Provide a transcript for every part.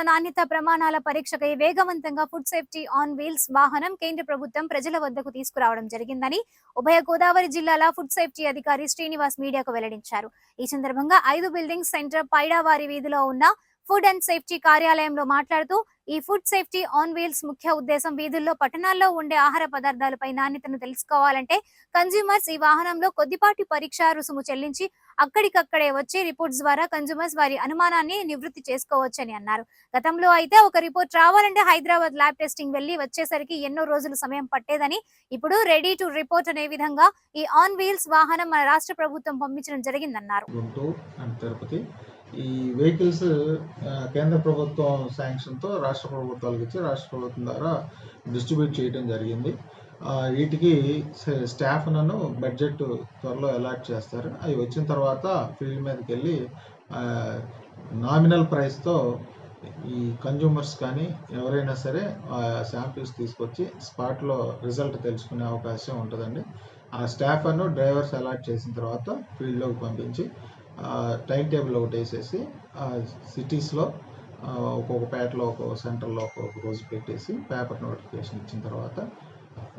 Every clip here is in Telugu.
నాణ్యత ప్రమాణాల పరీక్షకై వేగవంతంగా ఫుడ్ సేఫ్టీ ఆన్ వీల్స్ వాహనం కేంద్ర ప్రభుత్వం ప్రజల వద్దకు తీసుకురావడం జరిగిందని ఉభయ గోదావరి జిల్లాల ఫుడ్ సేఫ్టీ అధికారి శ్రీనివాస్ మీడియాకు వెల్లడించారు. ఈ సందర్భంగా 5 బిల్డింగ్ సెంటర్ పైడావారి వీధిలో ఉన్న ఫుడ్ అండ్ సేఫ్టీ కార్యాలయంలో మాట్లాడుతూ ఈ ఫుడ్ సేఫ్టీ ఆన్ వీల్స్ ముఖ్య ఉద్దేశం వీధుల్లో పట్టణాల్లో ఉండే ఆహార పదార్థాలపై నాణ్యతను తెలుసుకోవాలంటే కన్స్యూమర్స్ ఈ వాహనంలో కొద్దిపాటి పరీక్ష రుసుము చెల్లించి అక్కడికక్కడే వచ్చే రిపోర్ట్స్ ద్వారా కన్స్యూమర్స్ వారి అనుమానాన్ని నివృత్తి చేసుకోవచ్చని అన్నారు. గతంలో అయితే ఒక రిపోర్ట్ రావాలంటే హైదరాబాద్ ల్యాబ్ టెస్టింగ్ వెళ్లి వచ్చేసరికి ఎన్నో రోజులు సమయం పట్టేదని, ఇప్పుడు రెడీ టు రిపోర్ట్ అనే విధంగా ఈ ఆన్ వీల్స్ వాహనం మన రాష్ట్ర ప్రభుత్వం పంపించడం జరిగిందన్నారు. ఈ వెహికల్స్ కేంద్ర ప్రభుత్వం శాంక్షన్తో రాష్ట్ర ప్రభుత్వాలకు ఇచ్చి రాష్ట్ర ప్రభుత్వం ద్వారా డిస్ట్రిబ్యూట్ చేయడం జరిగింది. వీటికి స్టాఫ్ను బడ్జెట్ త్వరలో అలాట్ చేస్తారు. అవి వచ్చిన తర్వాత ఫీల్డ్ మీదకి వెళ్ళి నామినల్ ప్రైస్తో ఈ కన్జ్యూమర్స్ కానీ ఎవరైనా సరే శాంపిల్స్ తీసుకొచ్చి స్పాట్లో రిజల్ట్ తెలుసుకునే అవకాశం ఉంటుందండి. ఆ స్టాఫ్ డ్రైవర్స్ అలాట్ చేసిన తర్వాత ఫీల్డ్లోకి పంపించి టైం టేబుల్ ఒకటి వేసేసి సిటీస్లో ఒక్కొక్క పేటలో ఒక్కొక్క సెంటర్లో ఒక్కొక్క రోజు పెట్టేసి పేపర్ నోటిఫికేషన్ ఇచ్చిన తర్వాత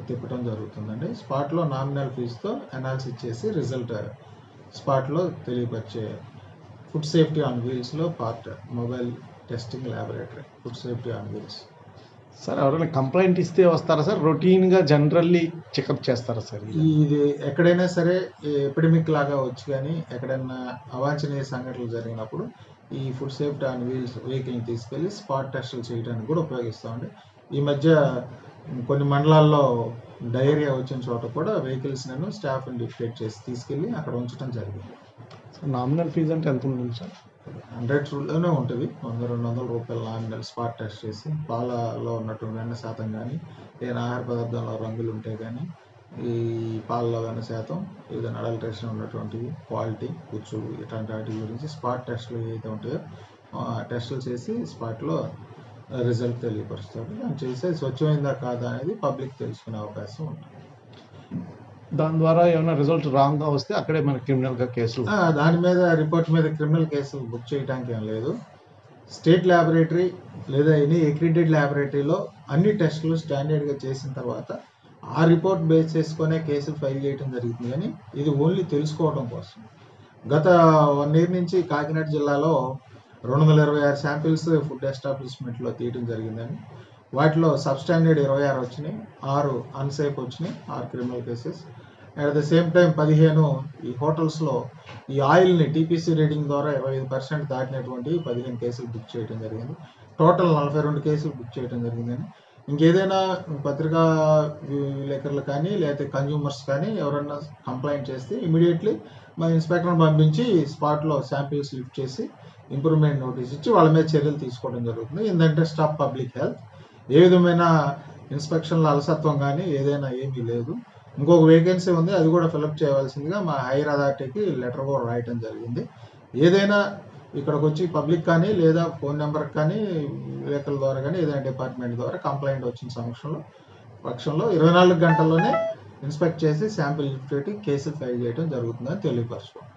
తిప్పడం జరుగుతుందండి. స్పాట్లో నామినల్ ఫీజుతో అనాలిసిస్ చేసి రిజల్ట్ స్పాట్లో తెలియపరిచే ఫుడ్ సేఫ్టీ ఆన్ వీల్స్లో part mobile testing laboratory food safety on wheels. Sir ఎవరైనా కంప్లైంట్ ఇస్తే వస్తారా సార్? రొటీన్గా జనరల్లీ చెకప్ చేస్తారా సార్? ఇది ఎక్కడైనా సరే ఎపిడమిక్ లాగా వచ్చి కానీ ఎక్కడైనా అవాంఛనీయ సంఘటనలు జరిగినప్పుడు ఈ ఫుడ్ సేఫ్టీ ఆన్ వీల్స్ వెహికల్ని తీసుకెళ్ళి స్పాట్ టెస్టులు చేయడానికి కూడా ఉపయోగిస్తామండి. ఈ మధ్య కొన్ని మండలాల్లో డయేరియా వచ్చిన చోట కూడా వెహికల్స్ స్టాఫ్ని డిక్టేట్ చేసి తీసుకెళ్ళి అక్కడ ఉంచడం జరిగింది. నామినల్ ఫీజు అంటే ఎంత ఉంటుంది సార్? 100 రూపాయలనే ఉంటుంది. 100-200 రూపాయల నామినల్ స్పాట్ టెస్ట్ చేసి పాలలో ఉన్నటువంటి వెన్న శాతం కానీ ఏదైనా ఆహార పదార్థంలో రంగులు ఉంటే కానీ ఈ పాలలో వెన్న శాతం ఏదైనా అడల్ట్రేషన్ ఉన్నటువంటివి క్వాలిటీ పుచ్చు ఇట్లాంటి వాటి గురించి స్పాట్ టెస్టులు ఏదైతే ఉంటాయో టెస్టులు చేసి స్పాట్లో రిజల్ట్ తెలియపరుస్తారు. దాన్ని చేస్తే స్వచ్ఛమైందా కాదా అనేది పబ్లిక్ తెలుసుకునే అవకాశం ఉంటుంది. దాని ద్వారా ఏమైనా రిజల్ట్ రాంగ్గా వస్తే అక్కడే మన క్రిమినల్గా కేసులు దాని మీద రిపోర్ట్ మీద క్రిమినల్ కేసులు బుక్ చేయడానికి ఏం లేదు. స్టేట్ ల్యాబొరేటరీ లేదా ఎనీ అక్రిడెంటెడ్ ల్యాబొరేటరీలో అన్ని టెస్టులు స్టాండర్డ్గా చేసిన తర్వాత ఆ రిపోర్ట్ బేస్ చేసుకునే కేసులు ఫైల్ చేయడం జరుగుతుంది. కానీ ఇది ఓన్లీ తెలుసుకోవడం కోసం. గత 1 ఇయర్ నుంచి కాకినాడ జిల్లాలో 226 శాంపిల్స్ ఫుడ్ ఎస్టాబ్లిష్మెంట్లో తీయడం జరిగిందని, వాటిలో సబ్స్టాండర్డ్ 26 వచ్చినాయి, 6 అన్సేఫ్ వచ్చినాయి, 6 criminal cases. At the same time 15 ఈ హోటల్స్లో ఈ ఆయిల్ని టీపీసీ రీడింగ్ ద్వారా 25% దాటినటువంటి 15 కేసులు బుక్ చేయడం జరిగింది. టోటల్ 42 కేసులు బుక్ చేయడం జరిగిందని. ఇంకేదైనా పత్రికా విలేకరులు కానీ లేకపోతే కన్జ్యూమర్స్ కానీ ఎవరన్నా కంప్లైంట్ చేస్తే ఇమీడియట్లీ మా ఇన్స్పెక్టర్ని పంపించి స్పాట్లో శాంపిల్స్ లిఫ్ట్ చేసి ఇంప్రూవ్మెంట్ నోటీస్ ఇచ్చి వాళ్ళ మీద చర్యలు తీసుకోవడం జరుగుతుంది. In the interest of public health. ఏ విధమైన ఇన్స్పెక్షన్ల అలసత్వం కానీ ఏదైనా ఏమీ లేదు. ఇంకొక వేకెన్సీ ఉంది, అది కూడా ఫిలప్ చేయవలసిందిగా మా హైయర్ అథారిటీకి లెటర్ కూడా రాయటం జరిగింది. ఏదైనా ఇక్కడికి వచ్చి పబ్లిక్ కానీ లేదా ఫోన్ నెంబర్కి కానీ విలేకరుల ద్వారా కానీ ఏదైనా డిపార్ట్మెంట్ ద్వారా కంప్లైంట్ వచ్చిన పక్షంలో 24 గంటల్లోనే ఇన్స్పెక్ట్ చేసి శాంపిల్ లిఫ్ట్ కేసులు ఫైల్ చేయడం జరుగుతుందని తెలియపరుచుకోండి.